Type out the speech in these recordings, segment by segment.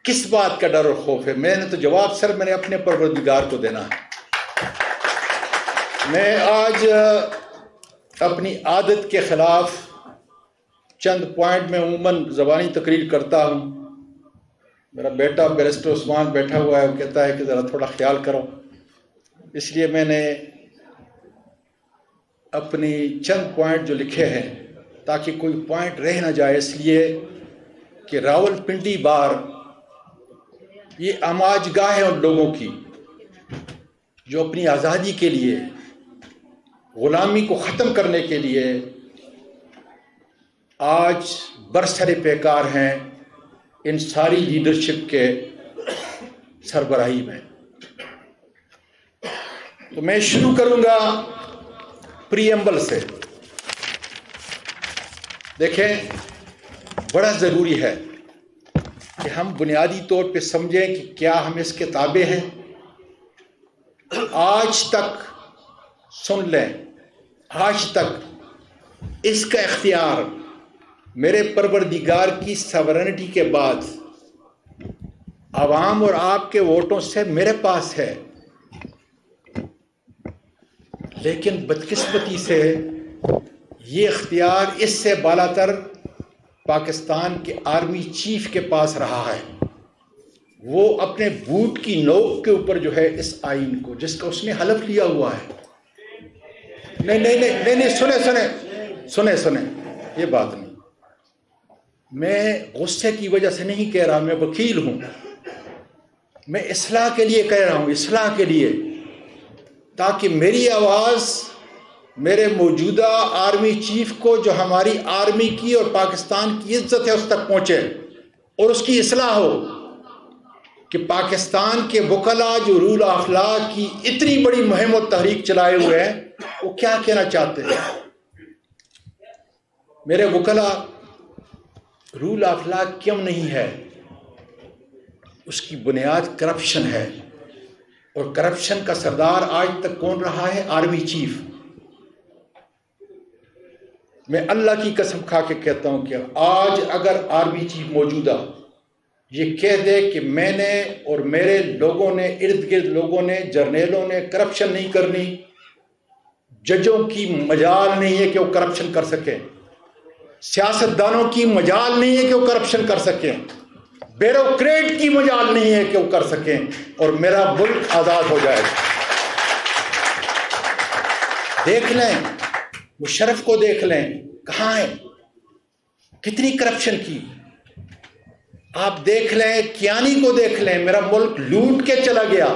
کس بات کا ڈر اور خوف ہے؟ میں نے تو جواب سر میں نے اپنے پروردگار کو دینا ہے. میں آج اپنی عادت کے خلاف چند پوائنٹ میں عموماً زبانی تقریر کرتا ہوں. میرا بیٹا بیرسٹر عثمان بیٹھا ہوا ہے، وہ کہتا ہے کہ ذرا تھوڑا خیال کرو، اس لیے میں نے اپنی چند پوائنٹ جو لکھے ہیں تاکہ کوئی پوائنٹ رہ نہ جائے، اس لیے کہ راول پنڈی بار یہ آماج گاہ ہے ان لوگوں کی جو اپنی آزادی کے لیے، غلامی کو ختم کرنے کے لیے آج برسر پیکار ہیں ان ساری لیڈرشپ کے سربراہی میں. تو میں شروع کروں گا پریمبل سے. دیکھیں، بڑا ضروری ہے کہ ہم بنیادی طور پہ سمجھیں کہ کیا ہم اس کے تابع ہیں. آج تک سن لیں، آج تک اس کا اختیار میرے پروردگار کی ساورنٹی کے بعد عوام اور آپ کے ووٹوں سے میرے پاس ہے، لیکن بدقسمتی سے یہ اختیار اس سے بالا تر پاکستان کے آرمی چیف کے پاس رہا ہے. وہ اپنے بوٹ کی نوک کے اوپر جو ہے اس آئین کو، جس کا اس نے حلف لیا ہوا ہے. نہیں، سنیں یہ بات نہیں. میں غصے کی وجہ سے نہیں کہہ رہا، میں وکیل ہوں. میں اصلاح کے لیے کہہ رہا ہوں، اصلاح کے لیے، تاکہ میری آواز میرے موجودہ آرمی چیف کو، جو ہماری آرمی کی اور پاکستان کی عزت ہے، اس تک پہنچے اور اس کی اصلاح ہو کہ پاکستان کے وکلاء جو رول آف لا کی اتنی بڑی مہم و تحریک چلائے ہوئے ہیں، وہ کیا کہنا چاہتے ہیں. میرے وکلاء، رول آف لا کیوں نہیں ہے؟ اس کی بنیاد کرپشن ہے، اور کرپشن کا سردار آج تک کون رہا ہے؟ Army chief. میں اللہ کی قسم کھا کے کہتا ہوں کہ آج اگر آرمی چیف موجودہ یہ کہہ دے کہ میں نے اور میرے لوگوں نے، ارد گرد لوگوں نے، جرنیلوں نے کرپشن نہیں کرنی، ججوں کی مجال نہیں ہے کہ وہ کرپشن کر سکیں، سیاستدانوں کی مجال نہیں ہے کہ وہ کرپشن کر سکیں، بیوروکریٹ کی مجال نہیں ہے کہ وہ کر سکیں، اور میرا ملک آزاد ہو جائے. دیکھ لیں مشرف کو، دیکھ لیں کہاں ہے، کتنی کرپشن کی. آپ دیکھ لیں کیانی کو، دیکھ لیں، میرا ملک لوٹ کے چلا گیا.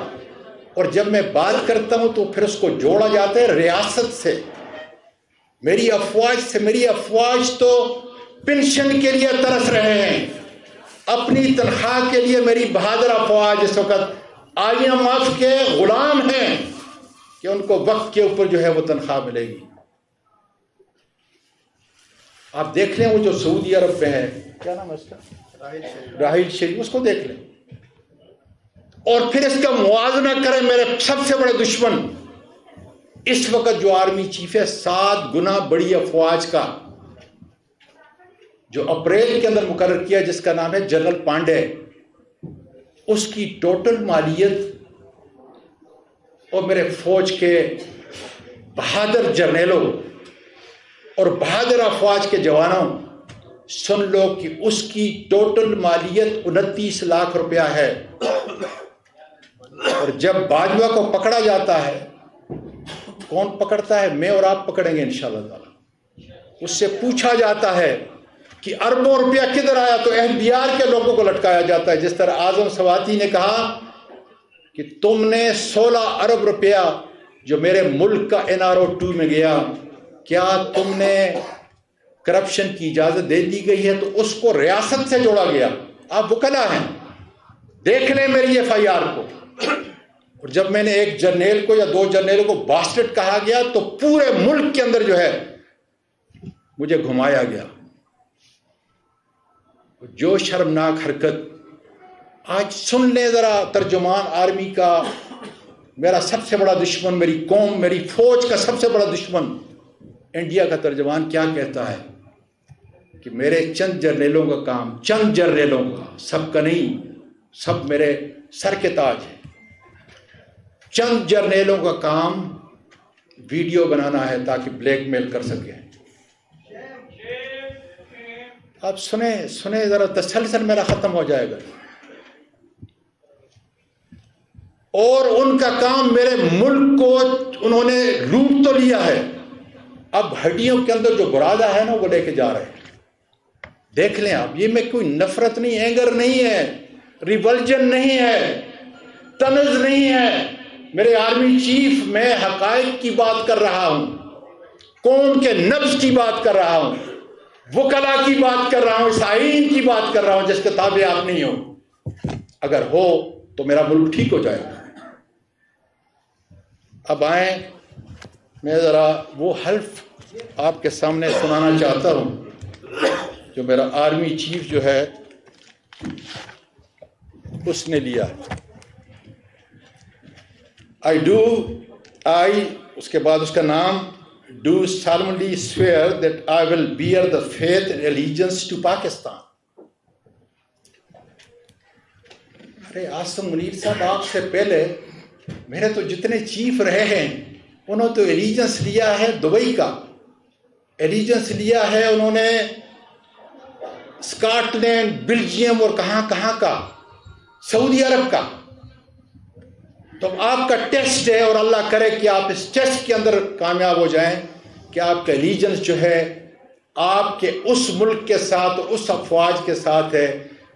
اور جب میں بات کرتا ہوں تو پھر اس کو جوڑا جاتا ہے ریاست سے، میری افواج سے. میری افواج تو پنشن کے لیے ترس رہے ہیں، اپنی تنخواہ کے لیے. میری بہادر افواج اس وقت IMF کے غلام ہیں کہ ان کو وقت کے اوپر جو ہے وہ تنخواہ ملے گی. آپ دیکھ لیں وہ جو سعودی عرب میں ہے، کیا نام ہے اس کا، راحیل شریف، اس کو دیکھ لیں. اور پھر اس کا موازنہ کریں میرے سب سے بڑے دشمن اس وقت جو آرمی چیف ہے، 7 گنا بڑی افواج کا، جو اپریل کے اندر مقرر کیا، جس کا نام ہے جنرل پانڈے. اس کی ٹوٹل مالیت، اور میرے فوج کے بہادر جرنیلوں اور بہادر افواج کے جوانوں، سن لو کہ اس کی ٹوٹل مالیت 29 لاکھ روپیہ ہے. اور جب باجوہ کو پکڑا جاتا ہے، کون پکڑتا ہے؟ میں اور آپ پکڑیں گے انشاءاللہ تعالی. اس سے پوچھا جاتا ہے کہ اربوں روپیہ کدھر آیا، تو احتیاط کے لوگوں کو لٹکایا جاتا ہے. جس طرح اعظم سواتی نے کہا کہ تم نے 16 ارب روپیہ جو میرے ملک کا NRO 2 میں گیا، کیا تم نے کرپشن کی اجازت دے دی گئی ہے؟ تو اس کو ریاست سے جوڑا گیا. آپ وکلا ہیں، دیکھ لیں میری FIR کو. اور جب میں نے ایک جرنیل کو یا 2 جرنیلوں کو باسٹرڈ کہا گیا، تو پورے ملک کے اندر جو ہے مجھے گھمایا گیا. جو شرمناک حرکت. آج سن لیں ذرا ترجمان آرمی کا، میرا سب سے بڑا دشمن، میری قوم، میری فوج کا سب سے بڑا دشمن انڈیا کا ترجمان کیا کہتا ہے کہ میرے چند جرنیلوں کا کام، چند جرنیلوں کا، سب کا نہیں، سب میرے سر کے تاج ہیں. چند جرنیلوں کا کام ویڈیو بنانا ہے تاکہ بلیک میل کر سکیں. آپ سنیں ذرا تسلسل میرا ختم ہو جائے گا. اور ان کا کام میرے ملک کو انہوں نے لوٹ تو لیا ہے، اب ہڈیوں کے اندر جو برادہ ہے نا وہ لے کے جا رہے ہیں. دیکھ لیں آپ، یہ میں کوئی نفرت نہیں، اینگر نہیں ہے، ریولجن نہیں ہے، طنز نہیں ہے. میرے آرمی چیف، میں حقائق کی بات کر رہا ہوں، قوم کے نبض کی بات کر رہا ہوں، وکلا کی بات کر رہا ہوں، اس آئین کی بات کر رہا ہوں جس کے تابع آپ نہیں ہو. اگر ہو تو میرا ملک ٹھیک ہو جائے گا. اب آئیں، میں ذرا وہ حلف آپ کے سامنے سنانا چاہتا ہوں جو میرا آرمی چیف جو ہے اس نے لیا. اس کے بعد اس کا نام do solemnly swear that I will bear the faith and allegiance to Pakistan. ارے عاصم منیر صاحب، آپ سے پہلے میرے تو جتنے چیف رہے ہیں انہوں نے تو ایلیجنس لیا ہے دبئی کا، ایلیجنس لیا ہے انہوں نے اسکاٹ لینڈ، بیلجیم اور کہاں کا، سعودی عرب کا. تو آپ کا ٹیسٹ ہے، اور اللہ کرے کہ آپ اس ٹیسٹ کے اندر کامیاب ہو جائیں کہ آپ کا ایلیجنس جو ہے آپ کے اس ملک کے ساتھ، اس افواج کے ساتھ ہے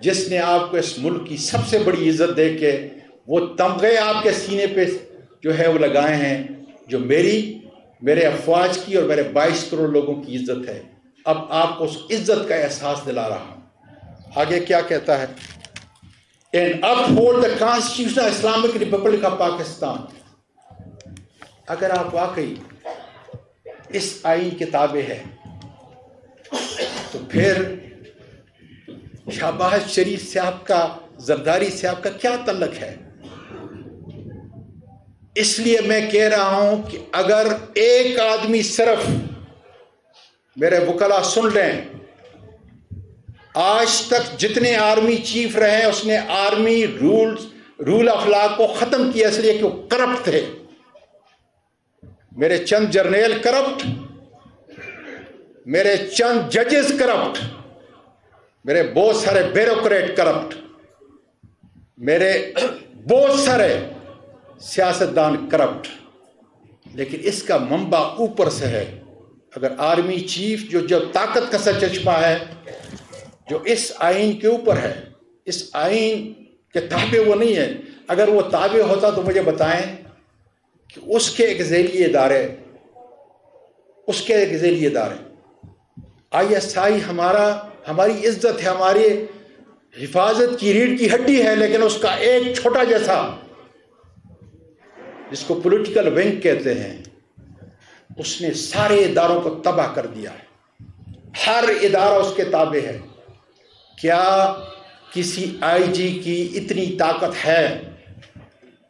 جس نے آپ کو اس ملک کی سب سے بڑی عزت دے کے وہ تمغے آپ کے سینے پہ جو ہے وہ لگائے ہیں، جو میرے افواج کی اور میرے 22 کروڑ لوگوں کی عزت ہے. اب آپ کو اس عزت کا احساس دلا رہا ہوں. آگے کیا کہتا ہے؟ And uphold the Constitution of Islamic Republic of Pakistan. اگر آپ واقعی اس آئین کے تابع ہے تو پھر شہباز شریف صاحب کا، زرداری صاحب کا کیا تعلق ہے؟ اس لیے میں کہہ رہا ہوں کہ اگر ایک آدمی صرف، میرے وکلا سن لیں، آج تک جتنے آرمی چیف رہے اس نے آرمی رول آف لا کو ختم کیا، اس لیے کہ وہ کرپٹ تھے. میرے چند جرنیل کرپٹ، میرے چند ججز کرپٹ، میرے بہت سارے بیوروکریٹ کرپٹ، میرے بہت سارے سیاستدان کرپٹ. لیکن اس کا منبع اوپر سے ہے. اگر آرمی چیف جو طاقت کا سرچشمہ ہے، جو اس آئین کے اوپر ہے، اس آئین کے تابع وہ نہیں ہے. اگر وہ تابع ہوتا تو مجھے بتائیں کہ اس کے ایک ذیلی ادارے ISI ہماری عزت ہے، ہماری حفاظت کی ریڑھ کی ہڈی ہے، لیکن اس کا ایک چھوٹا جیسا، جس کو پولیٹیکل ونگ کہتے ہیں، اس نے سارے اداروں کو تباہ کر دیا ہے. ہر ادارہ اس کے تابع ہے. کیا کسی IG کی اتنی طاقت ہے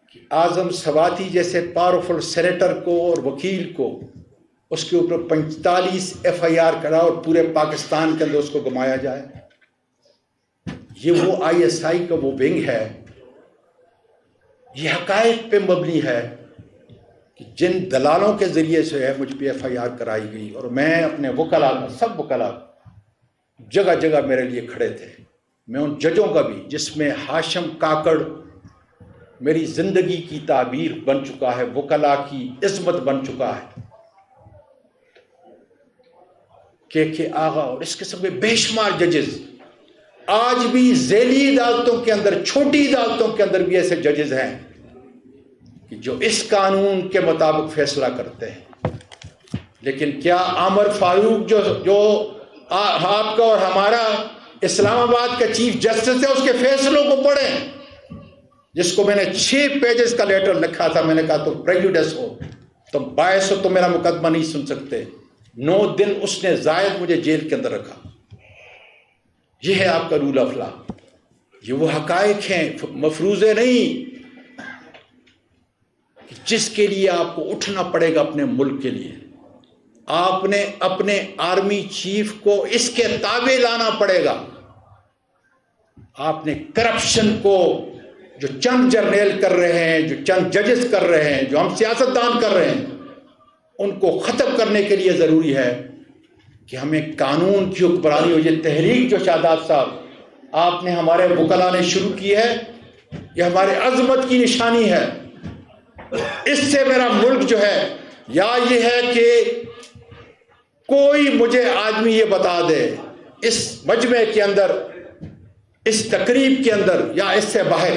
کہ اعظم سواتی جیسے پاورفل سینیٹر کو اور وکیل کو اس کے اوپر 45 FIR کرا اور پورے پاکستان کے اندر اس کو گمایا جائے؟ یہ وہ ISI کا وہ ونگ ہے. یہ حقائق پہ مبنی ہے کہ جن دلالوں کے ذریعے سے ہے مجھ پہ FIR کرائی گئی، اور میں اپنے وکلا، سب وکلا جگہ جگہ میرے لیے کھڑے تھے. میں ان ججوں کا بھی، جس میں ہاشم کاکڑ میری زندگی کی تعبیر بن چکا ہے، وکلا کی عظمت بن چکا ہے، کہ آغا اور اس قسم کے بے شمار ججز آج بھی ذیلی عدالتوں کے اندر، چھوٹی عدالتوں کے اندر بھی ایسے ججز ہیں کہ جو اس قانون کے مطابق فیصلہ کرتے ہیں. لیکن کیا عامر فاروق جو آپ کا اور ہمارا اسلام آباد کا چیف جسٹس ہے، اس کے فیصلوں کو پڑھیں، جس کو میں نے 6 پیجز کا لیٹر لکھا تھا. میں نے کہا تم پریجوڈس ہو، تم باعث ہو، تم میرا مقدمہ نہیں سن سکتے. 9 دن اس نے زائد مجھے جیل کے اندر رکھا. یہ ہے آپ کا رول آف لا. یہ وہ حقائق ہیں، مفروضے نہیں، جس کے لیے آپ کو اٹھنا پڑے گا اپنے ملک کے لیے. آپ نے اپنے آرمی چیف کو اس کے تابع لانا پڑے گا. آپ نے کرپشن کو جو چند جرنیل کر رہے ہیں، جو چند ججز کر رہے ہیں، جو ہم سیاستدان کر رہے ہیں، ان کو ختم کرنے کے لیے ضروری ہے کہ ہمیں قانون کی حکمرانی ہو. یہ تحریک جو شاداب صاحب آپ نے ہمارے وکلاء نے شروع کی ہے، یہ ہمارے عظمت کی نشانی ہے. اس سے میرا ملک جو ہے، یا یہ ہے کہ کوئی مجھے آدمی یہ بتا دے اس مجمع کے اندر، اس تقریب کے اندر یا اس سے باہر،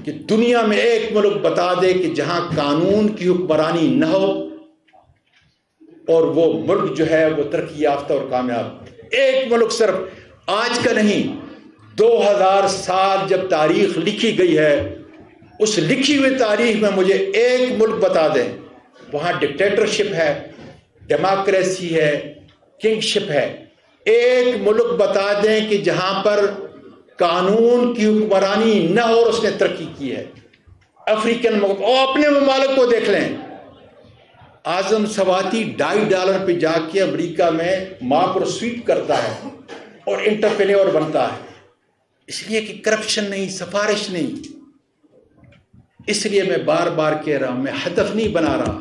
کہ دنیا میں ایک ملک بتا دے کہ جہاں قانون کی حکمرانی نہ ہو اور وہ ملک جو ہے وہ ترقی یافتہ اور کامیاب. ایک ملک، صرف آج کا نہیں، 2000 سال جب تاریخ لکھی گئی ہے، اس لکھی ہوئی تاریخ میں مجھے ایک ملک بتا دیں وہاں ڈکٹیٹرشپ ہے، ڈیموکریسی ہے، کنگ شپ ہے. ایک ملک بتا دیں کہ جہاں پر قانون کی حکمرانی نہ ہو اور اس نے ترقی کی ہے. افریقن ملک، اور اپنے ممالک کو دیکھ لیں. اعظم سواتی $2.5 پہ جا کے امریکہ میں ماں پر سویپ کرتا ہے اور انٹرپرینور بنتا ہے، اس لیے کہ کرپشن نہیں، سفارش نہیں. اس لیے میں بار بار کہہ رہا ہوں، میں ہدف نہیں بنا رہا،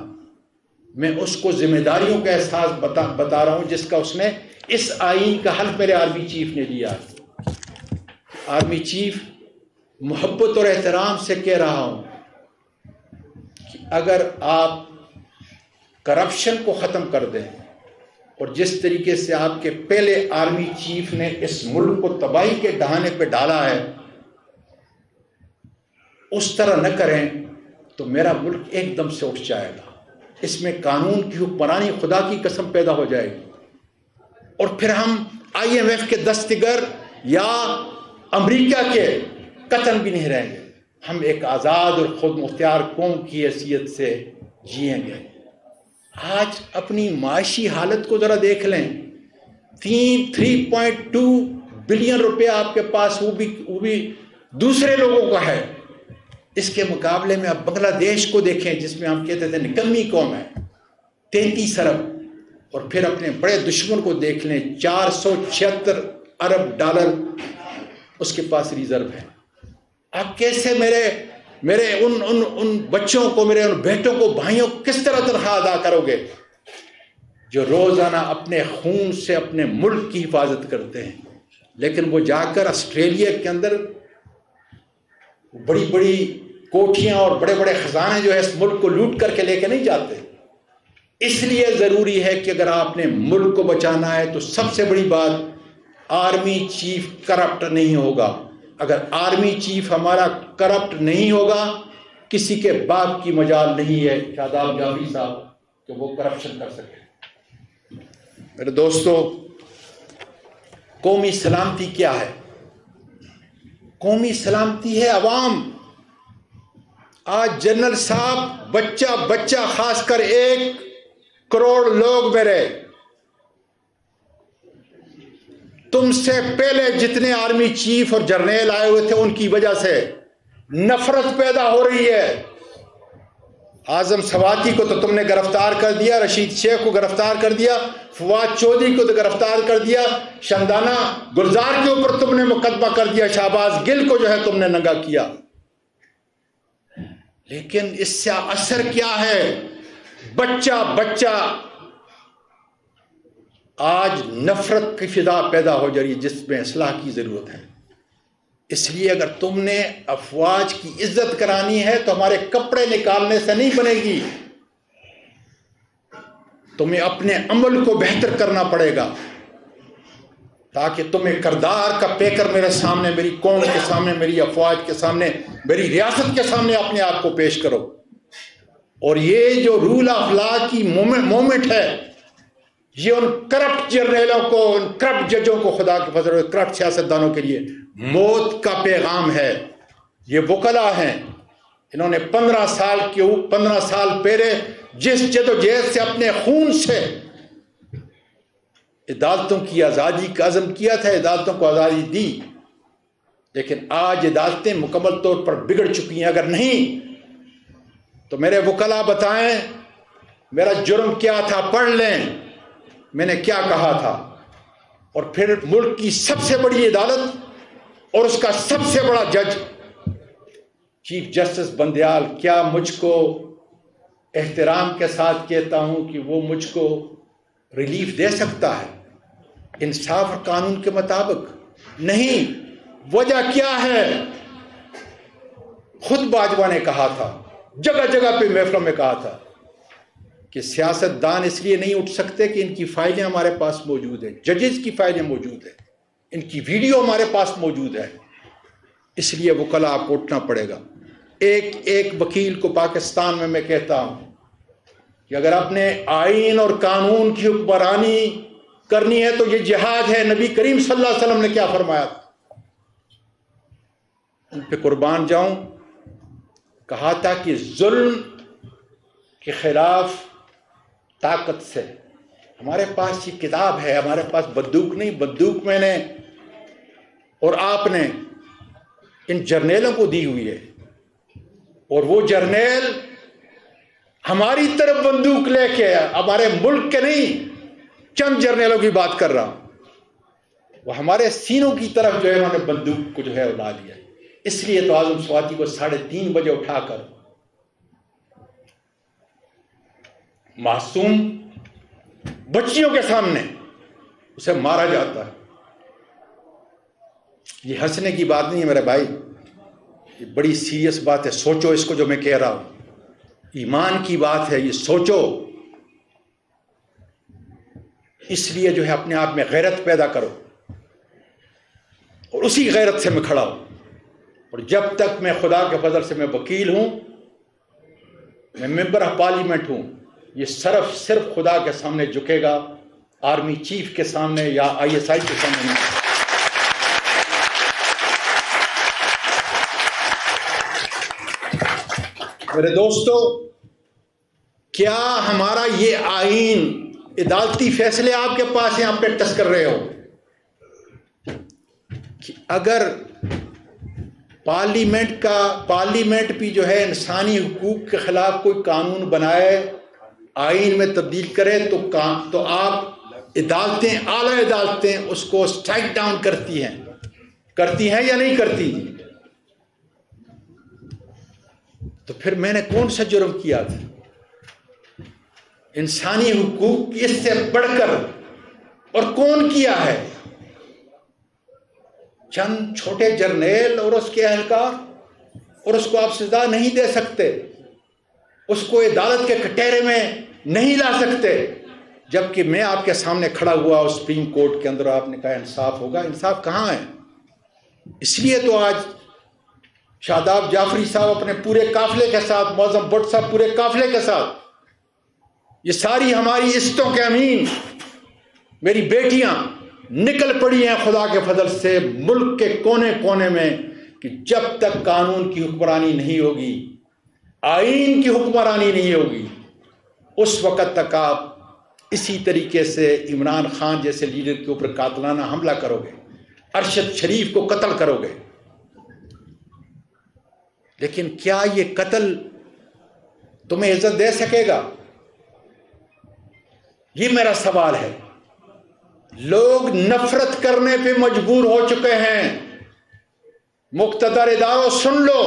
میں اس کو ذمہ داریوں کا احساس بتا رہا ہوں جس کا اس نے اس آئین کا حلف میرے آرمی چیف نے لیا. آرمی چیف، محبت اور احترام سے کہہ رہا ہوں کہ اگر آپ کرپشن کو ختم کر دیں، اور جس طریقے سے آپ کے پہلے آرمی چیف نے اس ملک کو تباہی کے ڈہانے پہ ڈالا ہے، اس طرح نہ کریں تو میرا ملک ایک دم سے اٹھ جائے گا. اس میں قانون کی حکمرانی خدا کی قسم پیدا ہو جائے گی، اور پھر ہم IMF کے دستگر یا امریکہ کے قطن بھی نہیں رہیں گے. ہم ایک آزاد اور خود مختار قوم کی حیثیت سے جئیں گے. آج اپنی معاشی حالت کو ذرا دیکھ لیں. 3.2 بلین روپے آپ کے پاس، وہ بھی دوسرے لوگوں کا ہے. اس کے مقابلے میں آپ بنگلہ دیش کو دیکھیں جس میں ہم کہتے تھے نکمی قوم ہے، 33 ارب. اور پھر اپنے بڑے دشمن کو دیکھ لیں، $476 ارب اس کے پاس ریزرو ہے. آپ کیسے میرے ان بچوں کو، میرے ان بیٹوں کو، بھائیوں کو کس طرح تنخواہ ادا کرو گے جو روزانہ اپنے خون سے اپنے ملک کی حفاظت کرتے ہیں، لیکن وہ جا کر آسٹریلیا کے اندر بڑی بڑی کوٹھیاں اور بڑے بڑے خزانے جو ہے اس ملک کو لوٹ کر کے لے کے نہیں جاتے. اس لیے ضروری ہے کہ اگر آپ نے ملک کو بچانا ہے تو سب سے بڑی بات، آرمی چیف کرپٹ نہیں ہوگا. اگر آرمی چیف ہمارا کرپٹ نہیں ہوگا، کسی کے باپ کی مجال نہیں ہے شاداب جعفری صاحب کہ وہ کرپشن کر سکے. میرے دوستو، قومی سلامتی کیا ہے؟ قومی سلامتی ہے عوام. آج جنرل صاحب، بچہ خاص کر 1 کروڑ لوگ میرے، تم سے پہلے جتنے آرمی چیف اور جرنیل آئے ہوئے تھے ان کی وجہ سے نفرت پیدا ہو رہی ہے. اعظم سواتی کو تو تم نے گرفتار کر دیا، رشید شیخ کو گرفتار کر دیا، فواد چودھری کو تو گرفتار کر دیا، شندانہ گلزار کے اوپر تم نے مقدمہ کر دیا، شہباز گل کو جو ہے تم نے ننگا کیا. لیکن اس سے اثر کیا ہے؟ بچہ آج نفرت کی فضا پیدا ہو جا رہی ہے جس میں اصلاح کی ضرورت ہے. اس لیے اگر تم نے افواج کی عزت کرانی ہے تو ہمارے کپڑے نکالنے سے نہیں بنے گی، تمہیں اپنے عمل کو بہتر کرنا پڑے گا تاکہ تمہیں کردار کا پیکر میرے سامنے، میری قوم کے سامنے، میری افواج کے سامنے، میری ریاست کے سامنے اپنے آپ کو پیش کرو. اور یہ جو رول آف لا کی مومنٹ ہے، یہ ان کرپٹ جرنیلوں کو، ان کرپٹ ججوں کو، خدا کے فضل، کرپٹ سیاستدانوں کے لیے موت کا پیغام ہے. یہ وکلا ہیں، انہوں نے 15 سال پہلے جس جدوجہد سے اپنے خون سے عدالتوں کی آزادی کا عزم کیا تھا، عدالتوں کو آزادی دی، لیکن آج عدالتیں مکمل طور پر بگڑ چکی ہیں. اگر نہیں تو میرے وکلا بتائیں میرا جرم کیا تھا، پڑھ لیں میں نے کیا کہا تھا. اور پھر ملک کی سب سے بڑی عدالت اور اس کا سب سے بڑا جج چیف جسٹس بندیال کیا مجھ کو احترام کے ساتھ کہتا ہوں کہ وہ مجھ کو ریلیف دے سکتا ہے انصاف اور قانون کے مطابق؟ نہیں۔ وجہ کیا ہے؟ خود باجوہ نے کہا تھا، جگہ جگہ پہ محفلوں میں کہا تھا کہ سیاست دان اس لیے نہیں اٹھ سکتے کہ ان کی فائلیں ہمارے پاس موجود ہیں، ججز کی فائلیں موجود ہیں، ان کی ویڈیو ہمارے پاس موجود ہے، اس لیے وکلاء آپ کو اٹھنا پڑے گا۔ ایک ایک وکیل کو پاکستان میں کہتا ہوں کہ اگر اپنے آئین اور قانون کی حکمرانی کرنی ہے تو یہ جہاد ہے۔ نبی کریم صلی اللہ علیہ وسلم نے کیا فرمایا تھا؟ ان پہ قربان جاؤں، کہا تھا کہ ظلم کے خلاف طاقت سے، ہمارے پاس یہ کتاب ہے، ہمارے پاس بندوق نہیں، بندوق میں نے اور آپ نے ان جرنیلوں کو دی ہوئی ہے، اور وہ جرنیل ہماری طرف بندوق لے کے، ہمارے ملک کے نہیں، چند جرنیلوں کی بات کر رہا ہوں، وہ ہمارے سینوں کی طرف جو ہے انہوں نے بندوق کو جو ہے اڑا دیا۔ اس لیے تو اعظم سواتی کو 3:30 بجے اٹھا کر معصوم بچیوں کے سامنے اسے مارا جاتا ہے۔ یہ ہنسنے کی بات نہیں ہے میرے بھائی، یہ بڑی سیریس بات ہے۔ سوچو اس کو جو میں کہہ رہا ہوں، ایمان کی بات ہے، یہ سوچو۔ اس لیے جو ہے اپنے آپ میں غیرت پیدا کرو، اور اسی غیرت سے میں کھڑا ہوں، اور جب تک میں خدا کے فضل سے میں وکیل ہوں، میں ممبر آف پارلیمنٹ ہوں، یہ صرف خدا کے سامنے جھکے گا، آرمی چیف کے سامنے یا ISI کے سامنے نہیں۔ میرے دوستو، کیا ہمارا یہ آئین، عدالتی فیصلے آپ کے پاس ہیں، آپ پریکٹس کر رہے ہو کہ اگر پارلیمنٹ بھی جو ہے انسانی حقوق کے خلاف کوئی قانون بنائے، آئین میں تبدیل کرے تو آپ عدالتیں، اعلیٰ عدالتیں اس کو اسٹرائک ڈاؤن کرتی ہیں یا نہیں کرتی؟ تو پھر میں نے کون سا جرم کیا تھا؟ انسانی حقوق اس سے بڑھ کر اور کون کیا ہے؟ چند چھوٹے جرنیل اور اس کے اہلکار، اور اس کو آپ سزا نہیں دے سکتے، اس کو عدالت کے کٹہرے میں نہیں لا سکتے، جبکہ میں آپ کے سامنے کھڑا ہوا اور سپریم کورٹ کے اندر آپ نے کہا انصاف ہوگا۔ انصاف کہاں ہے؟ اس لیے تو آج شاداب جعفری صاحب اپنے پورے قافلے کے ساتھ، معظم بٹ صاحب پورے قافلے کے ساتھ، یہ ساری ہماری عزتوں کے امین میری بیٹیاں نکل پڑی ہیں خدا کے فضل سے ملک کے کونے کونے میں، کہ جب تک قانون کی حکمرانی نہیں ہوگی، آئین کی حکمرانی نہیں ہوگی، اس وقت تک آپ اسی طریقے سے عمران خان جیسے لیڈر کے اوپر قاتلانہ حملہ کرو گے، ارشد شریف کو قتل کرو گے۔ لیکن کیا یہ قتل تمہیں عزت دے سکے گا؟ یہ میرا سوال ہے۔ لوگ نفرت کرنے پہ مجبور ہو چکے ہیں۔ مقتدر اداروں سن لو،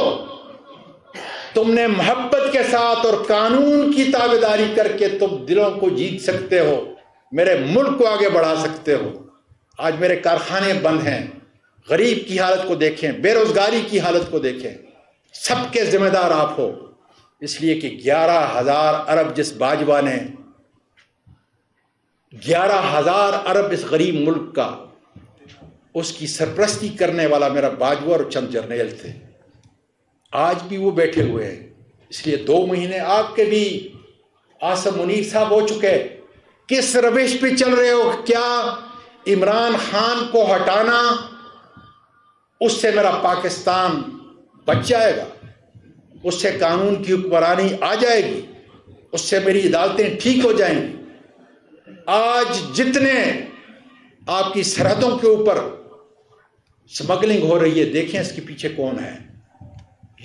تم نے محبت کے ساتھ اور قانون کی تابعداری کر کے تم دلوں کو جیت سکتے ہو، میرے ملک کو آگے بڑھا سکتے ہو۔ آج میرے کارخانے بند ہیں، غریب کی حالت کو دیکھیں، بے روزگاری کی حالت کو دیکھیں، سب کے ذمہ دار آپ ہو، اس لیے کہ 11,000 ارب جس باجوہ نے 11,000 ارب اس غریب ملک کا، اس کی سرپرستی کرنے والا میرا باجوہ اور چند جرنیل تھے، آج بھی وہ بیٹھے ہوئے ہیں۔ اس لیے 2 مہینے آپ کے بھی عاصم منیر صاحب ہو چکے، کس روش پہ چل رہے ہو؟ کیا عمران خان کو ہٹانا، اس سے میرا پاکستان بچ جائے گا، اس سے قانون کی حکمرانی آ جائے گی، اس سے میری عدالتیں ٹھیک ہو جائیں گی؟ آج جتنے آپ کی سرحدوں کے اوپر سمگلنگ ہو رہی ہے، دیکھیں اس کے پیچھے کون ہے۔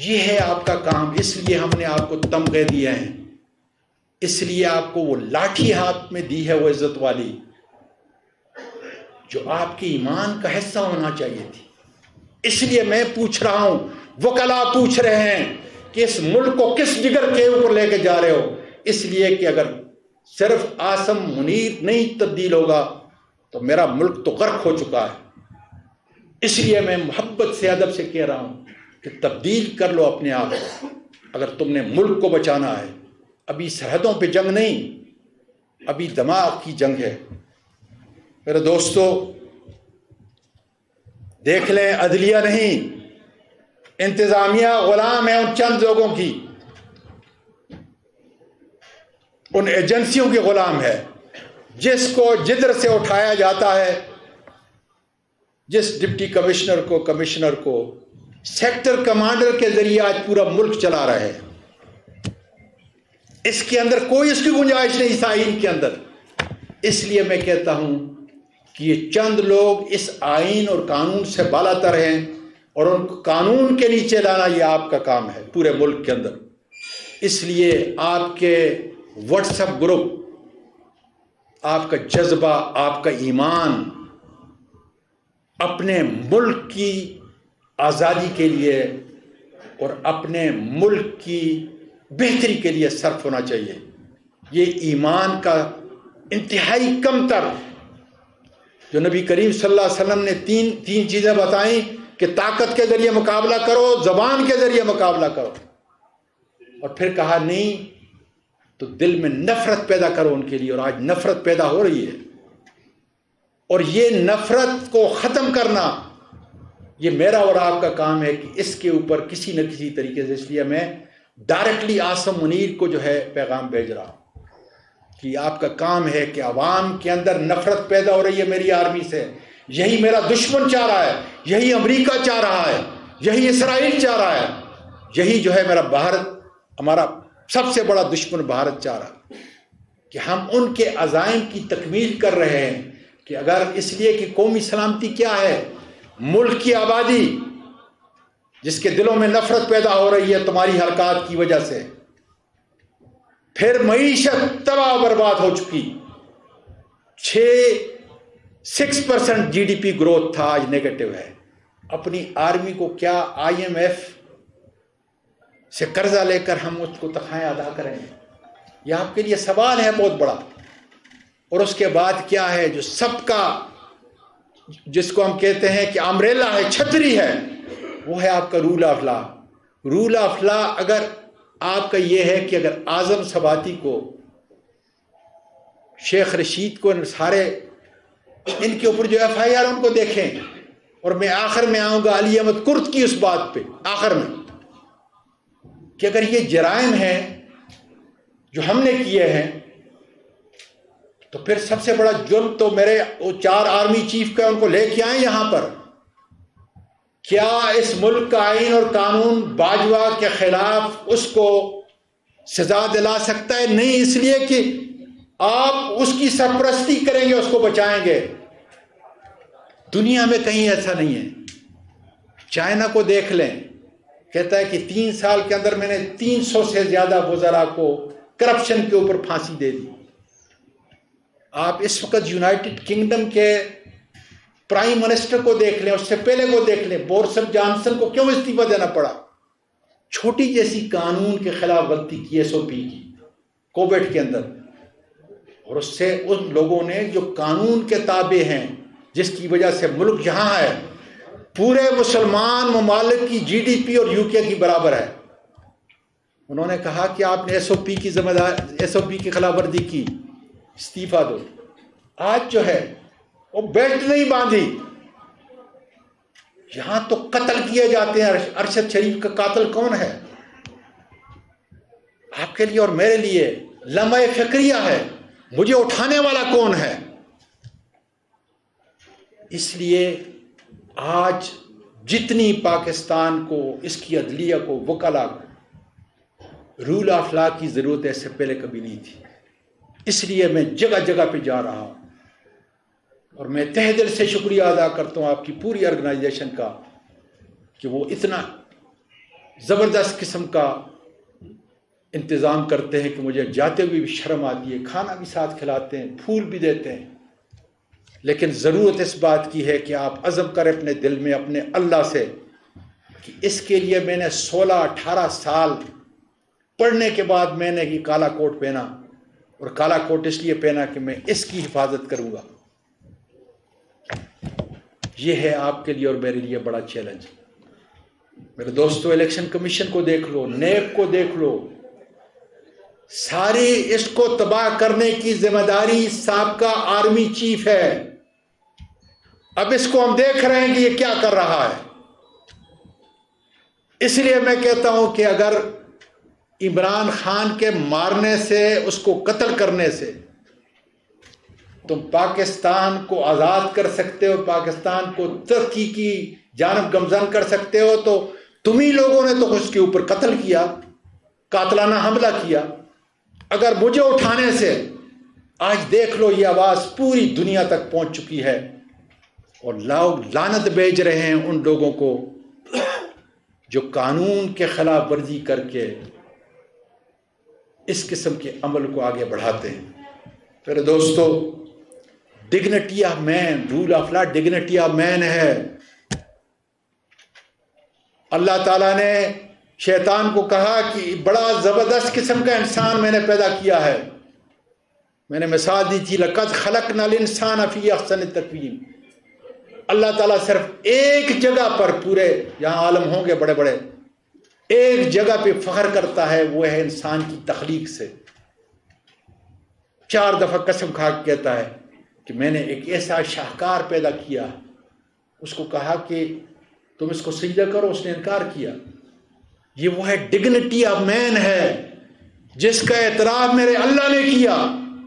یہ ہے آپ کا کام، اس لیے ہم نے آپ کو تمغے دیے ہیں، اس لیے آپ کو وہ لاٹھی ہاتھ میں دی ہے، وہ عزت والی جو آپ کے ایمان کا حصہ ہونا چاہیے تھی۔ اس لیے میں پوچھ رہا ہوں، وکلا پوچھ رہے ہیں کہ اس ملک کو کس جگر کے اوپر لے کے جا رہے ہو؟ اس لیے کہ اگر صرف عاصم منیر نہیں تبدیل ہوگا تو میرا ملک تو غرق ہو چکا ہے۔ اس لیے میں محبت سے، ادب سے کہہ رہا ہوں کہ تبدیل کر لو اپنے آپ کو، اگر تم نے ملک کو بچانا ہے۔ ابھی سرحدوں پہ جنگ نہیں، ابھی دماغ کی جنگ ہے۔ میرے دوستو، دیکھ لیں، عدلیہ نہیں، انتظامیہ غلام ہے ان چند لوگوں کی، ان ایجنسیوں کی غلام ہے، جس کو جدھر سے اٹھایا جاتا ہے، جس ڈپٹی کمشنر کو، کمشنر کو سیکٹر کمانڈر کے ذریعے آج پورا ملک چلا رہے ہیں۔ اس کے اندر کوئی اس کی گنجائش نہیں اس آئین کے اندر۔ اس لیے میں کہتا ہوں کہ یہ چند لوگ اس آئین اور قانون سے بالا تر ہیں، اور ان کو قانون کے نیچے لانا یہ آپ کا کام ہے پورے ملک کے اندر۔ اس لیے آپ کے واٹس ایپ گروپ، آپ کا جذبہ، آپ کا ایمان اپنے ملک کی آزادی کے لیے اور اپنے ملک کی بہتری کے لیے صرف ہونا چاہیے۔ یہ ایمان کا انتہائی کم تر، جو نبی کریم صلی اللہ علیہ وسلم نے تین چیزیں بتائیں کہ طاقت کے ذریعے مقابلہ کرو، زبان کے ذریعے مقابلہ کرو، اور پھر کہا نہیں تو دل میں نفرت پیدا کرو ان کے لیے، اور آج نفرت پیدا ہو رہی ہے، اور یہ نفرت کو ختم کرنا یہ میرا اور آپ کا کام ہے کہ اس کے اوپر کسی نہ کسی طریقے سے۔ اس لیے میں ڈائریکٹلی عاصم منیر کو جو ہے پیغام بھیج رہا ہوں کہ آپ کا کام ہے کہ عوام کے اندر نفرت پیدا ہو رہی ہے میری آرمی سے، یہی میرا دشمن چاہ رہا ہے، یہی امریکہ چاہ رہا ہے، یہی اسرائیل چاہ رہا ہے، یہی جو ہے میرا بھارت، ہمارا سب سے بڑا دشمن بھارت چاہ رہا ہے کہ ہم ان کے عزائم کی تکمیل کر رہے ہیں۔ کہ اگر اس لیے کہ قومی سلامتی کیا ہے؟ ملک کی آبادی، جس کے دلوں میں نفرت پیدا ہو رہی ہے تمہاری حرکات کی وجہ سے، پھر معیشت تباہ برباد ہو چکی، 6% جی ڈی پی گروتھ تھا، آج نیگیٹو ہے۔ اپنی آرمی کو کیا آئی ایم ایف سے قرضہ لے کر ہم اس کو تنخواہیں ادا کریں گے؟ یہ آپ کے لیے سوال ہے بہت بڑا۔ اور اس کے بعد کیا ہے جو سب کا، جس کو ہم کہتے ہیں کہ امبریلا ہے، چھتری ہے، وہ ہے آپ کا rule of law. Rule of law اگر آپ کا یہ ہے کہ اگر اعظم سباتی کو، شیخ رشید کو، سارے ان کے اوپر جو ایف آئی آر ان کو دیکھیں، اور میں آخر میں آؤں گا علی احمد کرد کی اس بات پہ آخر میں، کہ اگر یہ جرائم ہیں جو ہم نے کیے ہیں تو پھر سب سے بڑا جرم تو میرے 4 آرمی چیف کا، ان کو لے کے آئیں یہاں پر۔ کیا اس ملک کا آئین اور قانون باجوہ کے خلاف اس کو سزا دلا سکتا ہے؟ نہیں، اس لیے کہ آپ اس کی سرپرستی کریں گے، اس کو بچائیں گے۔ دنیا میں کہیں ایسا نہیں ہے۔ چائنا کو دیکھ لیں، کہتا ہے کہ 3 سال کے اندر میں نے 300 سے زیادہ وزراء کو کرپشن کے اوپر پھانسی دے دی۔ آپ اس وقت یونائٹڈ کنگڈم کے پرائم منسٹر کو دیکھ لیں، اس سے پہلے کو دیکھ لیں، بورس جانسن کو کیوں استعفیٰ دینا پڑا؟ چھوٹی جیسی قانون کے خلاف غلطی کی، SOP کی، کووڈ کے اندر، اور اس سے ان لوگوں نے جو قانون کے تابع ہیں، جس کی وجہ سے ملک جہاں ہے پورے مسلمان ممالک کی جی ڈی پی اور UK کی برابر ہے، انہوں نے کہا کہ آپ نے SOP کی ذمہ داری، SOP کی خلاف ورزی کی، استعفیٰ دو۔ آج جو ہے وہ بیلٹ نہیں باندھی، یہاں تو قتل کیے جاتے ہیں۔ ارشد شریف کا قاتل کون ہے؟ آپ کے لیے اور میرے لیے لمحہ فکریہ ہے، مجھے اٹھانے والا کون ہے؟ اس لیے آج جتنی پاکستان کو، اس کی عدلیہ کو، وکلا کو رول آف لا کی ضرورت ہے، اس سے پہلے کبھی نہیں تھی۔ اس لیے میں جگہ جگہ پہ جا رہا ہوں، اور میں تہ دل سے شکریہ ادا کرتا ہوں آپ کی پوری آرگنائزیشن کا کہ وہ اتنا زبردست قسم کا انتظام کرتے ہیں کہ مجھے جاتے ہوئے بھی شرم آتی ہے، کھانا بھی ساتھ کھلاتے ہیں، پھول بھی دیتے ہیں۔ لیکن ضرورت اس بات کی ہے کہ آپ عزم کریں اپنے دل میں اپنے اللہ سے کہ اس کے لیے میں نے 16-18 سال پڑھنے کے بعد میں نے یہ کالا کوٹ پہنا، اور کالا کوٹ اس لیے پہنا کہ میں اس کی حفاظت کروں گا۔ یہ ہے آپ کے لیے اور میرے لیے بڑا چیلنج۔ میرے دوستو، الیکشن کمیشن کو دیکھ لو، نیب کو دیکھ لو، ساری اس کو تباہ کرنے کی ذمہ داری سابقہ آرمی چیف ہے۔ اب اس کو ہم دیکھ رہے ہیں کہ یہ کیا کر رہا ہے۔ اس لیے میں کہتا ہوں کہ اگر عمران خان کے مارنے سے، اس کو قتل کرنے سے تم پاکستان کو آزاد کر سکتے ہو، پاکستان کو ترقی کی جانب گامزن کر سکتے ہو، تو تمہی لوگوں نے تو اس کے اوپر قتل کیا، قاتلانہ حملہ کیا۔ اگر مجھے اٹھانے سے، آج دیکھ لو یہ آواز پوری دنیا تک پہنچ چکی ہے، اور لوگ لعنت بھیج رہے ہیں ان لوگوں کو جو قانون کے خلاف ورزی کر کے اس قسم کے عمل کو آگے بڑھاتے ہیں۔ میرے دوستو، dignity of man, rule of law dignity of man ہے۔ اللہ تعالیٰ نے شیطان کو کہا کہ بڑا زبردست قسم کا انسان میں نے پیدا کیا ہے۔ میں نے مثال دی تھی، لَقَدْ خَلَقْنَا الْإِنسَانَ فِي أَحْسَنِ تَقْوِيمٍ۔ اللہ تعالیٰ صرف ایک جگہ پر، پورے یہاں عالم ہوں گے بڑے بڑے، ایک جگہ پہ فخر کرتا ہے، وہ ہے انسان کی تخلیق سے۔ 4 دفعہ قسم کھا کے کہتا ہے کہ میں نے ایک ایسا شاہکار پیدا کیا۔ اس کو کہا کہ تم اس کو سجدہ کرو، اس نے انکار کیا۔ یہ وہ ہے ڈگنیٹی آف مین ہے جس کا اعتراف میرے اللہ نے کیا،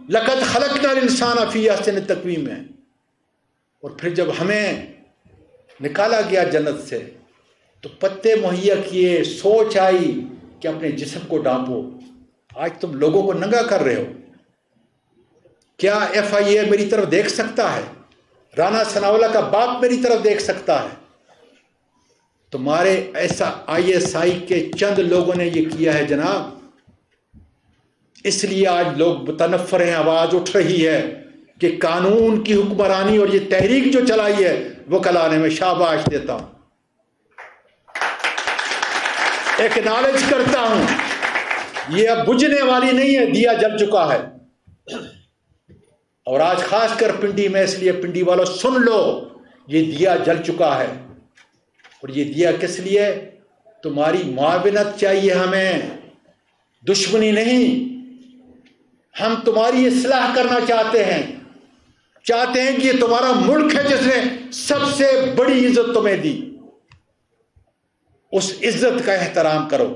لقد خلقنا الانسان فی احسن تقویم ہے۔ اور پھر جب ہمیں نکالا گیا جنت سے تو پتے مہیا کیے، سوچ آئی کہ اپنے جسم کو ڈانپو۔ آج تم لوگوں کو ننگا کر رہے ہو۔ کیا FIA میری طرف دیکھ سکتا ہے؟ رانا ثناءاللہ کا باپ میری طرف دیکھ سکتا ہے؟ تمہارے ایسا ISI کے چند لوگوں نے یہ کیا ہے جناب۔ اس لیے آج لوگ متنفر ہیں، آواز اٹھ رہی ہے کہ قانون کی حکمرانی اور یہ تحریک جو چلائی ہے وہ کلانے میں شاباش دیتا ہوں، ایکنالج کرتا ہوں۔ یہ اب بجھنے والی نہیں ہے، دیا جل چکا ہے۔ اور آج خاص کر پنڈی میں، اس لیے پنڈی والوں سن لو، یہ دیا جل چکا ہے۔ اور یہ دیا کس لیے؟ تمہاری معاونت چاہیے ہمیں، دشمنی نہیں۔ ہم تمہاری اصلاح کرنا چاہتے ہیں کہ یہ تمہارا ملک ہے جس نے سب سے بڑی عزت تمہیں دی، اس عزت کا احترام کرو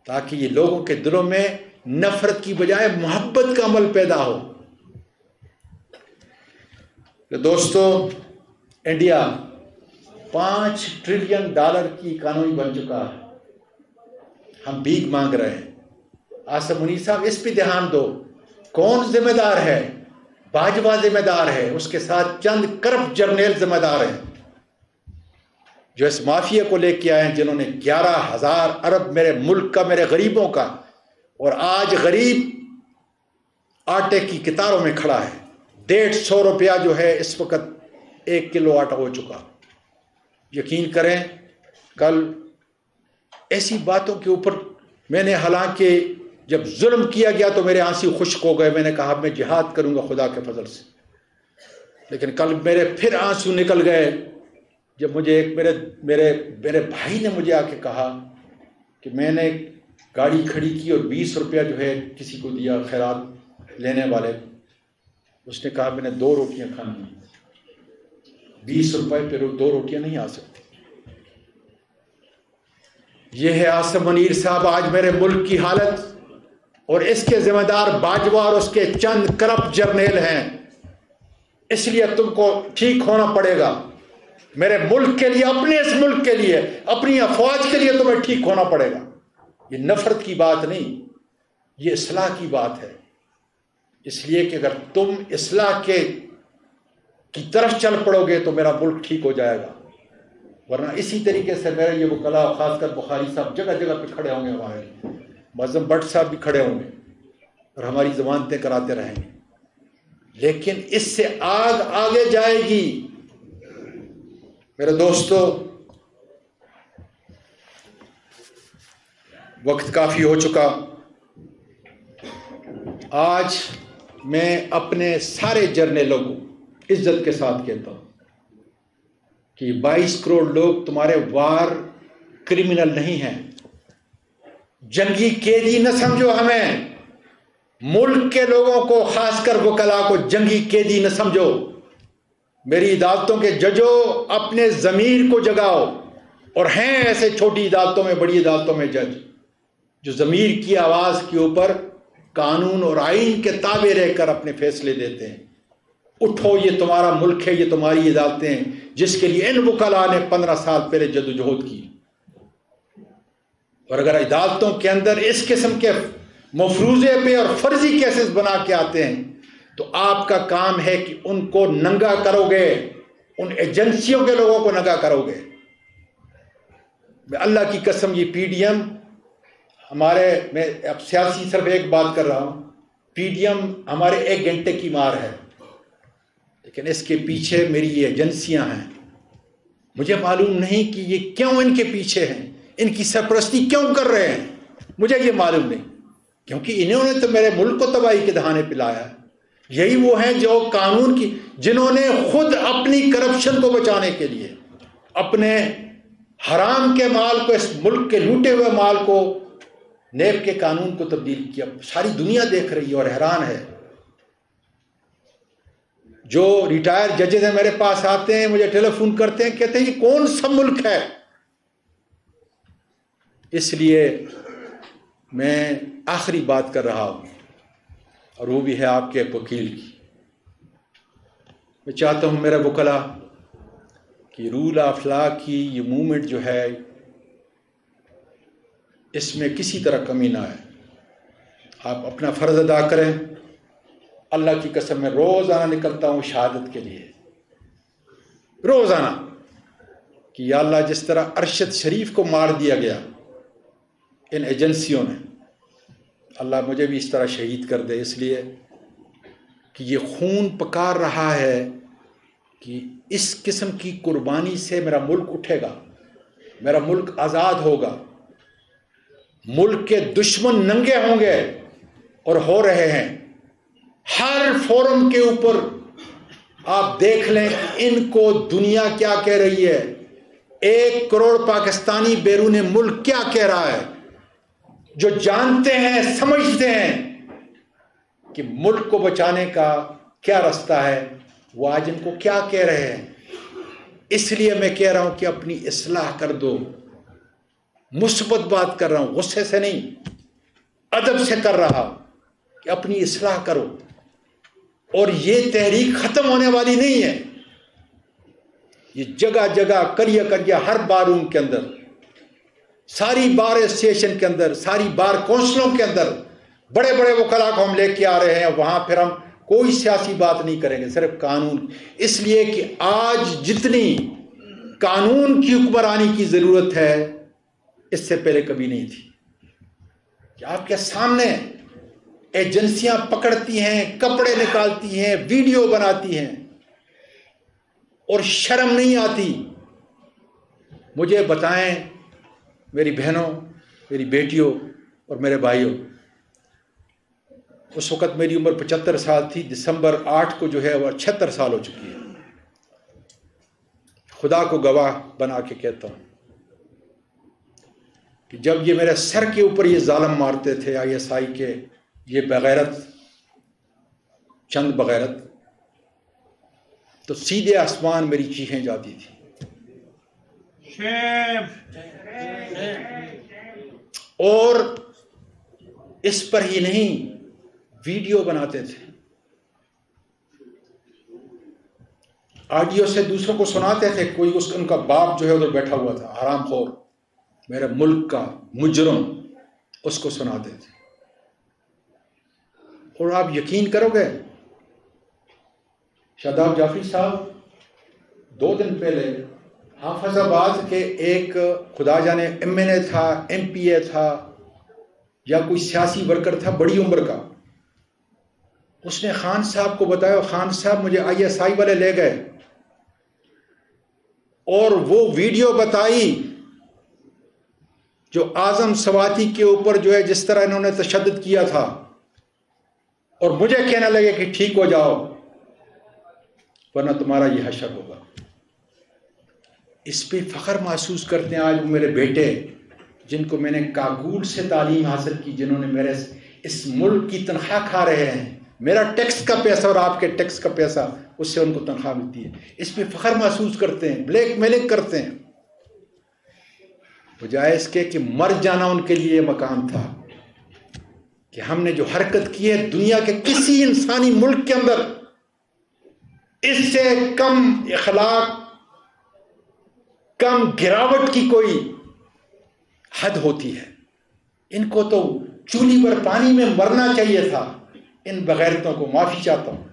تاکہ یہ لوگوں کے دلوں میں نفرت کی بجائے محبت کا عمل پیدا ہو۔ دوستو، انڈیا $5 ٹریلین کی اکانومی بن چکا ہے۔ ہم بھیک مانگ رہے ہیں۔ آصف منیر صاحب، اس پہ دھیان دو۔ کون ذمہ دار ہے؟ باجوہ ذمہ دار ہے، اس کے ساتھ چند کرپٹ جرنیل ذمہ دار ہیں جو اس مافیا کو لے کے آئے ہیں، جنہوں نے 11,000 ارب میرے ملک کا، میرے غریبوں کا، اور آج غریب آٹے کی قطاروں میں کھڑا ہے۔ 150 روپیہ جو ہے اس وقت 1 کلو آٹا ہو چکا۔ یقین کریں، کل ایسی باتوں کے اوپر میں نے، حالانکہ جب ظلم کیا گیا تو میرے آنسو خشک ہو گئے، میں نے کہا میں جہاد کروں گا خدا کے فضل سے، لیکن کل میرے پھر آنسو نکل گئے جب مجھے ایک میرے بھائی نے مجھے آ کے کہا کہ میں نے گاڑی کھڑی کی اور 20 روپیہ جو ہے کسی کو دیا، خیرات لینے والے، اس نے کہا میں نے 2 روٹیاں کھانی، 20 روپے پہ 2 روٹیاں نہیں آ سکتی۔ یہ ہے آصف منیر صاحب آج میرے ملک کی حالت، اور اس کے ذمہ دار باجوہ اور اس کے چند کرپٹ جرنیل ہیں۔ اس لیے تم کو ٹھیک ہونا پڑے گا، میرے ملک کے لیے، اپنے اس ملک کے لیے، اپنی افواج کے لیے تمہیں ٹھیک ہونا پڑے گا۔ یہ نفرت کی بات نہیں، یہ اصلاح کی بات ہے۔ اس لیے کہ اگر تم اصلاح کی طرف چل پڑو گے تو میرا ملک ٹھیک ہو جائے گا، ورنہ اسی طریقے سے میرے یہ وکلا، خاص کر بخاری صاحب جگہ جگہ پہ کھڑے ہوں گے، ہمارے معظم بٹ صاحب بھی کھڑے ہوں گے اور ہماری ضمانتیں کراتے رہیں گے۔ لیکن اس سے آگ آگے جائے گی۔ میرے دوستو، وقت کافی ہو چکا۔ آج میں اپنے سارے جرنیلوں کو عزت کے ساتھ کہتا ہوں کہ 22 کروڑ لوگ تمہارے وار کرمنل نہیں ہیں، جنگی قیدی نہ سمجھو ہمیں، ملک کے لوگوں کو، خاص کر وکلاء کو جنگی قیدی نہ سمجھو۔ میری عدالتوں کے ججوں، اپنے ضمیر کو جگاؤ، اور ہیں ایسے چھوٹی عدالتوں میں، بڑی عدالتوں میں جج جو ضمیر کی آواز کے اوپر قانون اور آئین کے تابع رہ کر اپنے فیصلے دیتے ہیں۔ اٹھو، یہ تمہارا ملک ہے، یہ تمہاری عدالتیں ہیں، جس کے لیے ان وکلاء نے 15 سال پہلے جدوجہد کی۔ اور اگر عدالتوں کے اندر اس قسم کے مفروضے پہ اور فرضی کیسز بنا کے آتے ہیں تو آپ کا کام ہے کہ ان کو ننگا کرو گے، ان ایجنسیوں کے لوگوں کو ننگا کرو گے۔ میں اللہ کی قسم، یہ پی ڈی ایم ہمارے، میں اب سیاسی صرف ایک بات کر رہا ہوں، پی ڈی ایم ہمارے 1 گھنٹے کی مار ہے، لیکن اس کے پیچھے میری یہ ایجنسیاں ہیں۔ مجھے معلوم نہیں کہ یہ کیوں ان کے پیچھے ہیں، ان کی سرپرستی کیوں کر رہے ہیں، مجھے یہ معلوم نہیں، کیونکہ انہوں نے تو میرے ملک کو تباہی کے دہانے پلایا۔ یہی وہ ہیں جو قانون کی، جنہوں نے خود اپنی کرپشن کو بچانے کے لیے اپنے حرام کے مال کو، اس ملک کے لوٹے ہوئے مال کو، نیب کے قانون کو تبدیل کیا۔ ساری دنیا دیکھ رہی ہے اور حیران ہے۔ جو ریٹائر ججز ہیں میرے پاس آتے ہیں، مجھے ٹیلی فون کرتے ہیں، کہتے ہیں یہ کون سا ملک ہے؟ اس لیے میں آخری بات کر رہا ہوں، اور وہ بھی ہے آپ کے ایک وکیل کی۔ میں چاہتا ہوں میرے وکلاء کہ رول آف لا کی یہ موومنٹ جو ہے، اس میں کسی طرح کمی نہ آئے۔ آپ اپنا فرض ادا کریں۔ اللہ کی قسم، میں روزانہ نکلتا ہوں شہادت کے لیے، روزانہ، کہ یا اللہ جس طرح ارشد شریف کو مار دیا گیا ان ایجنسیوں نے، اللہ مجھے بھی اس طرح شہید کر دے، اس لیے کہ یہ خون پکار رہا ہے کہ اس قسم کی قربانی سے میرا ملک اٹھے گا، میرا ملک آزاد ہوگا، ملک کے دشمن ننگے ہوں گے، اور ہو رہے ہیں۔ ہر فورم کے اوپر آپ دیکھ لیں کہ ان کو دنیا کیا کہہ رہی ہے، 1 کروڑ پاکستانی بیرون ملک کیا کہہ رہا ہے، جو جانتے ہیں، سمجھتے ہیں کہ ملک کو بچانے کا کیا راستہ ہے، وہ آج ان کو کیا کہہ رہے ہیں۔ اس لیے میں کہہ رہا ہوں کہ اپنی اصلاح کر دو، مثبت بات کر رہا ہوں، غصے سے نہیں، ادب سے کر رہا ہوں کہ اپنی اصلاح کرو۔ اور یہ تحریک ختم ہونے والی نہیں ہے، یہ جگہ جگہ، کریہ کریہ، ہر بار روم کے اندر، ساری بار اسٹیشن کے اندر، ساری بار کونسلوں کے اندر بڑے بڑے وکلاء کو ہم لے کے آ رہے ہیں۔ وہاں پھر ہم کوئی سیاسی بات نہیں کریں گے، صرف قانون، اس لیے کہ آج جتنی قانون کی حکمرانی کی ضرورت ہے اس سے پہلے کبھی نہیں تھی، کہ آپ کے سامنے ایجنسیاں پکڑتی ہیں، کپڑے نکالتی ہیں، ویڈیو بناتی ہیں، اور شرم نہیں آتی۔ مجھے بتائیں میری بہنوں، میری بیٹیوں اور میرے بھائیوں، اس وقت میری عمر 75 سال تھی، دسمبر 8 کو جو ہے وہ 76 سال ہو چکی ہے۔ خدا کو گواہ بنا کے کہتا ہوں کہ جب یہ میرے سر کے اوپر یہ ظالم مارتے تھے ISI کے یہ بغیرت، چند بغیرت، تو سیدھے آسمان میری چیخیں جاتی تھی، اور اس پر ہی نہیں، ویڈیو بناتے تھے، آڈیو سے دوسروں کو سناتے تھے۔ کوئی ان کا باپ جو ہے ادھر بیٹھا ہوا تھا، حرام خور، میرے ملک کا مجرم، اس کو سناتے تھے۔ اور آپ یقین کرو گے، شاداب جعفری صاحب 2 دن پہلے حافظ آباد کے ایک خدا جانے MNA تھا، MPA تھا، یا کوئی سیاسی ورکر تھا بڑی عمر کا، اس نے خان صاحب کو بتایا، خان صاحب مجھے ISI والے لے گئے اور وہ ویڈیو بتائی جو اعظم سواتی کے اوپر جو ہے جس طرح انہوں نے تشدد کیا تھا، اور مجھے کہنے لگے کہ ٹھیک ہو جاؤ ورنہ تمہارا یہ حشر ہوگا۔ اس پہ فخر محسوس کرتے ہیں آج وہ میرے بیٹے جن کو میں نے کاگول سے تعلیم حاصل کی، جنہوں نے میرے اس ملک کی تنخواہ کھا رہے ہیں، میرا ٹیکس کا پیسہ اور آپ کے ٹیکس کا پیسہ، اس سے ان کو تنخواہ ملتی ہے، اس پہ فخر محسوس کرتے ہیں، بلیک میلنگ کرتے ہیں، بجائے اس کے کہ مر جانا ان کے لیے مقام تھا کہ ہم نے جو حرکت کی ہے دنیا کے کسی انسانی ملک کے اندر اس سے کم اخلاق، کم گراوٹ کی کوئی حد ہوتی ہے۔ ان کو تو چولی پر پانی میں مرنا چاہیے تھا۔ ان بغیرتوں کو معافی چاہتا ہوں،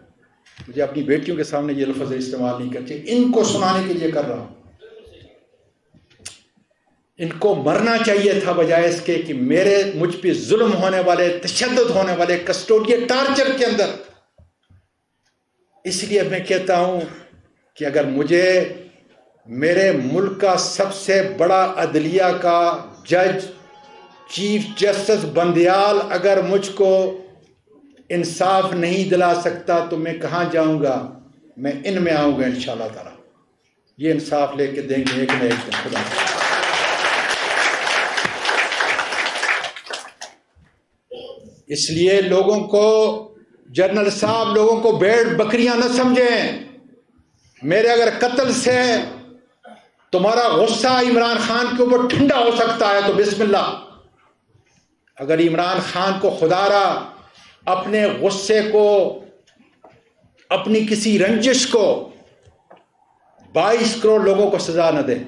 مجھے اپنی بیٹیوں کے سامنے یہ لفظ استعمال نہیں کرتے، ان کو سنانے کے لیے کر رہا ہوں۔ ان کو مرنا چاہیے تھا بجائے اس کے کہ مجھ پہ ظلم ہونے والے، تشدد ہونے والے، کسٹوڈیل ٹارچر کے اندر۔ اس لیے میں کہتا ہوں کہ اگر مجھے میرے ملک کا سب سے بڑا عدلیہ کا جج چیف جسٹس بندیال اگر مجھ کو انصاف نہیں دلا سکتا تو میں کہاں جاؤں گا؟ میں ان میں آؤں گا انشاءاللہ تعالی، یہ انصاف لے کے دیں گے ایک نہ ایک دن۔ خدا اس لیے لوگوں کو، جنرل صاحب لوگوں کو بھیڑ بکریاں نہ سمجھیں۔ میرے اگر قتل سے تمہارا غصہ عمران خان کے اوپر ٹھنڈا ہو سکتا ہے تو بسم اللہ۔ اگر عمران خان کو خدا را اپنے غصے کو، اپنی کسی رنجش کو 22 کروڑ لوگوں کو سزا نہ دے،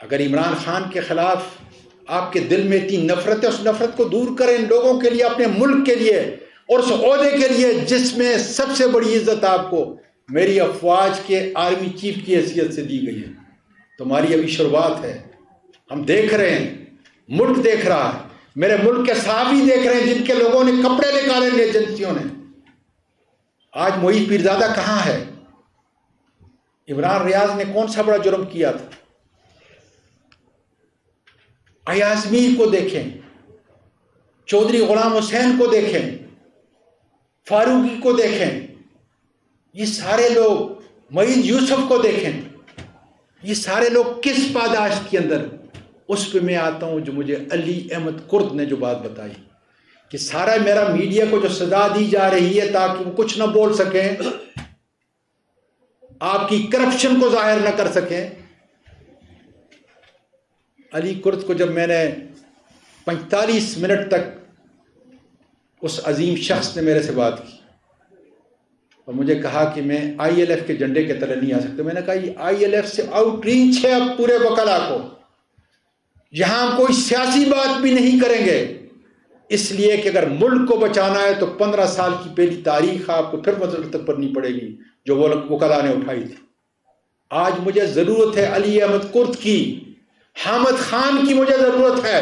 اگر عمران خان کے خلاف آپ کے دل میں اتنی نفرت ہے، اس نفرت کو دور کریں لوگوں کے لیے، اپنے ملک کے لیے اور اس عہدے کے لیے جس میں سب سے بڑی عزت آپ کو میری افواج کے آرمی چیف کی حیثیت سے دی گئی ہے۔ تمہاری ابھی شروعات ہے، ہم دیکھ رہے ہیں، ملک دیکھ رہا ہے، میرے ملک کے صحافی دیکھ رہے ہیں جن کے لوگوں نے کپڑے نکالے ہیں ایجنسیوں نے۔ آج معید پیرزادہ کہاں ہے؟ عمران ریاض نے کون سا بڑا جرم کیا تھا؟ ایاز میر کو دیکھیں، چودھری غلام حسین کو دیکھیں، فاروقی کو دیکھیں، یہ سارے لوگ، معید یوسف کو دیکھیں، یہ سارے لوگ کس پاداش کے اندر؟ اس پہ میں آتا ہوں جو مجھے علی احمد کرد نے جو بات بتائی کہ سارا میرا میڈیا کو جو سزا دی جا رہی ہے تاکہ وہ کچھ نہ بول سکیں، آپ کی کرپشن کو ظاہر نہ کر سکیں۔ علی کرد کو جب میں نے 45 منٹ تک اس عظیم شخص نے میرے سے بات کی اور مجھے کہا کہ میں ILF کے جھنڈے کے تلے نہیں آ سکتا، میں نے کہا یہ ILF سے آؤٹ ریچ ہے اب پورے وکلا کو، یہاں ہم کوئی سیاسی بات بھی نہیں کریں گے، اس لیے کہ اگر ملک کو بچانا ہے تو 15 سال کی پہلی تاریخ آپ کو پھر مرتب کرنی پڑے گی جو وہ وکلا نے اٹھائی تھی۔ آج مجھے ضرورت ہے علی احمد کرد کی، حامد خان کی مجھے ضرورت ہے،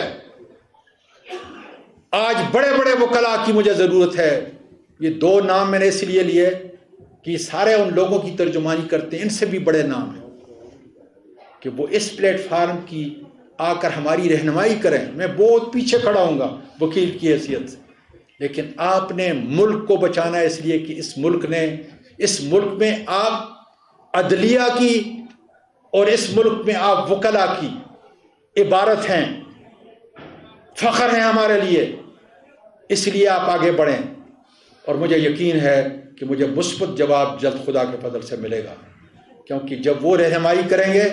آج بڑے بڑے وکلا کی مجھے ضرورت ہے۔ یہ 2 نام میں نے اس لیے لیے کہ یہ سارے ان لوگوں کی ترجمانی کرتے ہیں، ان سے بھی بڑے نام ہیں کہ وہ اس پلیٹ فارم کی آ کر ہماری رہنمائی کریں۔ میں بہت پیچھے کھڑا ہوں گا وکیل کی حیثیت سے، لیکن آپ نے ملک کو بچانا ہے، اس لیے کہ اس ملک میں آپ عدلیہ کی اور اس ملک میں آپ وکلا کی عبارت ہیں، فخر ہیں ہمارے لیے، اس لیے آپ آگے بڑھیں اور مجھے یقین ہے کہ مجھے مثبت جواب جلد خدا کے فضل سے ملے گا، کیونکہ جب وہ رہنمائی کریں گے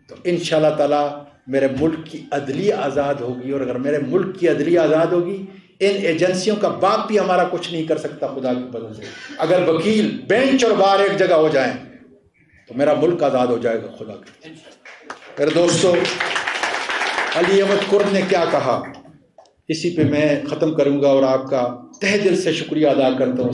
تو انشاءاللہ تعالی میرے ملک کی عدلیہ آزاد ہوگی، اور اگر میرے ملک کی عدلیہ آزاد ہوگی ان ایجنسیوں کا باپ بھی ہمارا کچھ نہیں کر سکتا خدا کی فضل سے۔ اگر وکیل بینچ اور بار ایک جگہ ہو جائیں تو میرا ملک آزاد ہو جائے گا خدا کے۔ میرے دوستو، علی احمد کرد نے کیا کہا، اسی پہ میں ختم کروں گا اور آپ کا تہ دل سے شکریہ ادا کرتا ہوں۔